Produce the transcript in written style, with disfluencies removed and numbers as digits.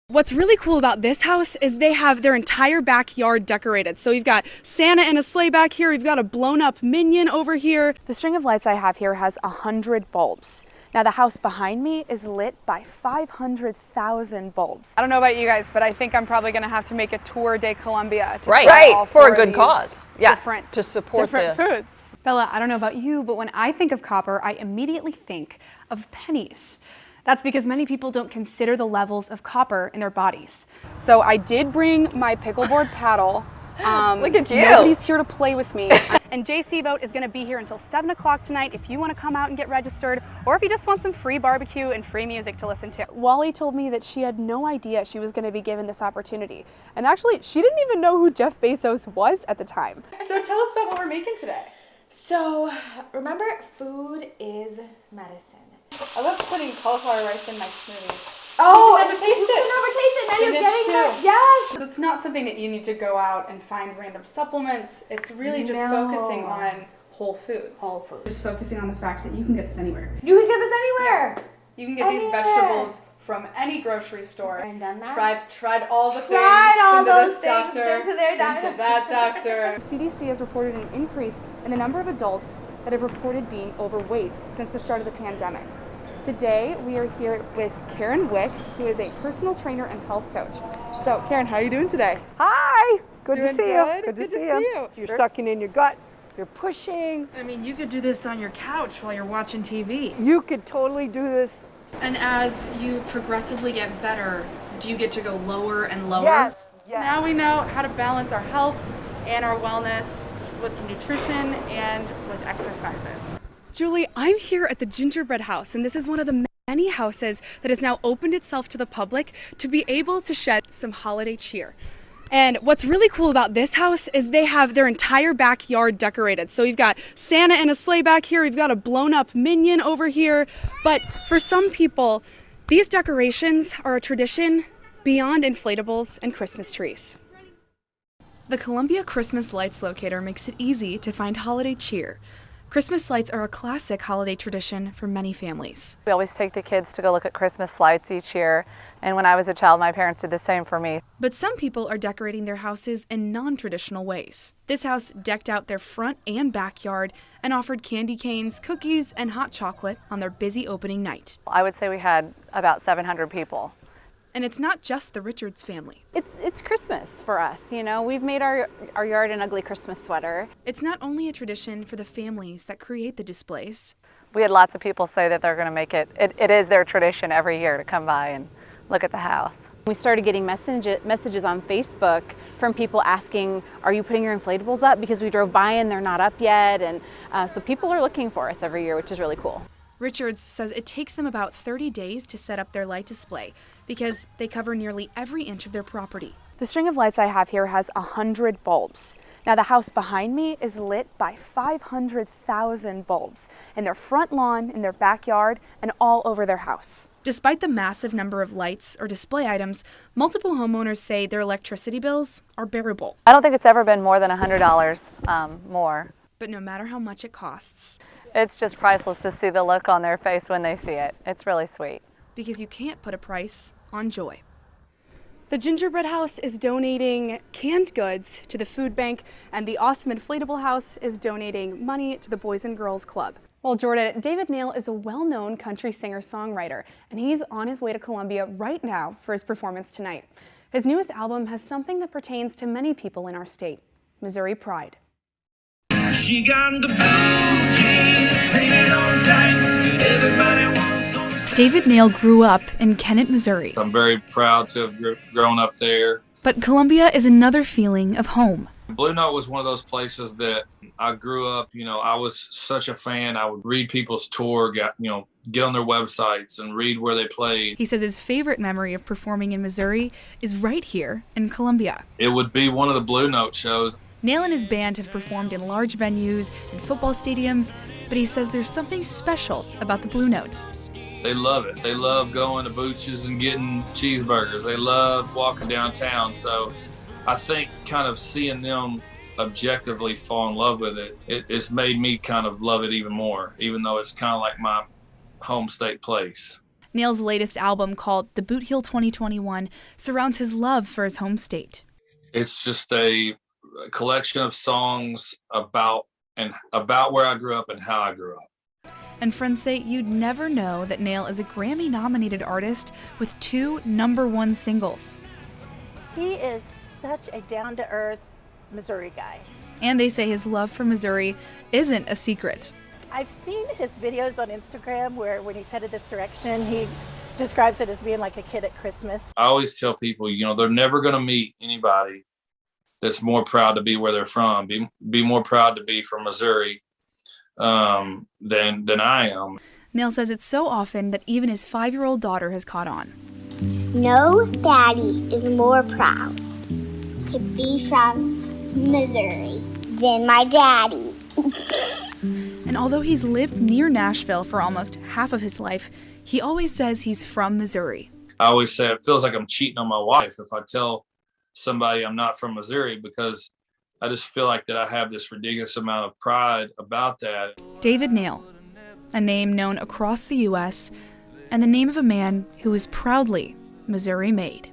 What's really cool about this house is they have their entire backyard decorated. So you've got Santa in a sleigh back here, you've got a blown up minion over here. The string of lights I have here has 100 bulbs. Now the house behind me is lit by 500,000 bulbs. I don't know about you guys, but I think I'm probably gonna have to make a tour de Colombia to try all for four a good of these cause. Yeah, to support different foods. Bella, I don't know about you, but when I think of copper, I immediately think of pennies. That's because many people don't consider the levels of copper in their bodies. So I did bring my pickleboard paddle. Look at you. Nobody's here to play with me. And JC Vote is gonna be here until 7 o'clock tonight if you wanna come out and get registered, or if you just want some free barbecue and free music to listen to. Wally told me that she had no idea she was gonna be given this opportunity. And actually, she didn't even know who Jeff Bezos was at the time. So tell us about what we're making today. So, remember, food is medicine. I love putting cauliflower rice in my smoothies. Oh, you can never taste it. You can never taste it. Now you're Spinach getting that. too. Yes. So it's not something that you need to go out and find random supplements. It's really just focusing on whole foods. Whole foods. Just focusing on the fact that you can get this anywhere. You can get this anywhere. You can get these vegetables from any grocery store. I've done that. Tried all the things. Tried all been to those this things, doctor, been to their doctor. been to that doctor. The CDC has reported an increase in the number of adults that have reported being overweight since the start of the pandemic. Today, we are here with Karen Wick, who is a personal trainer and health coach. So, Karen, how are you doing today? Hi, good to Doing see good? you. Good to see you. you. You're sucking in your gut, you're pushing. I mean, you could do this on your couch while you're watching TV. You could totally do this. And as you progressively get better, do you get to go lower and lower? Yes, yes. Now we know how to balance our health and our wellness with nutrition and with exercises. Julie, I'm here at the Gingerbread House, and this is one of the many houses that has now opened itself to the public to be able to shed some holiday cheer. And what's really cool about this house is they have their entire backyard decorated. So you've got Santa in a sleigh back here, you've got a blown up minion over here. But for some people, these decorations are a tradition beyond inflatables and Christmas trees. The Columbia Christmas Lights Locator makes it easy to find holiday cheer. Christmas lights are a classic holiday tradition for many families. We always take the kids to go look at Christmas lights each year, and when I was a child, my parents did the same for me. But some people are decorating their houses in non-traditional ways. This house decked out their front and backyard and offered candy canes, cookies, and hot chocolate on their busy opening night. I would say we had about 700 people. And it's not just the Richards family. It's Christmas for us, you know. We've made our yard an ugly Christmas sweater. It's not only a tradition for the families that create the displays. We had lots of people say that they're going to make it is their tradition every year to come by and look at the house. We started getting messages on Facebook from people asking, are you putting your inflatables up? Because we drove by and they're not up yet. And so people are looking for us every year, which is really cool. Richards says it takes them about 30 days to set up their light display because they cover nearly every inch of their property. The string of lights I have here has 100 bulbs. Now the house behind me is lit by 500,000 bulbs in their front lawn, in their backyard, and all over their house. Despite the massive number of lights or display items, multiple homeowners say their electricity bills are bearable. I don't think it's ever been more than $100 more. But no matter how much it costs, it's just priceless to see the look on their face when they see it. It's really sweet. Because you can't put a price on joy. The Gingerbread House is donating canned goods to the food bank, and the Awesome Inflatable House is donating money to the Boys and Girls Club. Well, Jordan, David Nail is a well-known country singer-songwriter, and he's on his way to Columbia right now for his performance tonight. His newest album has something that pertains to many people in our state, Missouri Pride. She got the blue jeans painted on tight that everybody wants on the side. David Nail grew up in Kennett, Missouri. I'm very proud to have grown up there. But Columbia is another feeling of home. Blue Note was one of those places that I grew up, I was such a fan. I would read people's tour, get on their websites and read where they played. He says his favorite memory of performing in Missouri is right here in Columbia. It would be one of the Blue Note shows. Nail and his band have performed in large venues and football stadiums, but he says there's something special about the Blue Note. They love it. They love going to Booch's and getting cheeseburgers. They love walking downtown. So I think kind of seeing them objectively fall in love with it, it's made me kind of love it even more, even though it's kind of like my home state place. Nail's latest album, called The Boot Heel 2021, surrounds his love for his home state. It's just a collection of songs about where I grew up and how I grew up. And friends say you'd never know that Nail is a Grammy-nominated artist with 2 #1 singles. He is such a down-to-earth Missouri guy. And they say his love for Missouri isn't a secret. I've seen his videos on Instagram where when he's headed this direction, he describes it as being like a kid at Christmas. I always tell people, they're never going to meet anybody that's more proud to be where they're from, be more proud to be from Missouri than I am. Nail says it's so often that even his 5-year-old daughter has caught on. No daddy is more proud to be from Missouri than my daddy. And although he's lived near Nashville for almost half of his life, he always says he's from Missouri. I always say it feels like I'm cheating on my wife if I tell somebody I'm not from Missouri, because I just feel like that I have this ridiculous amount of pride about that. David Nail, a name known across the U.S., and the name of a man who is proudly Missouri made.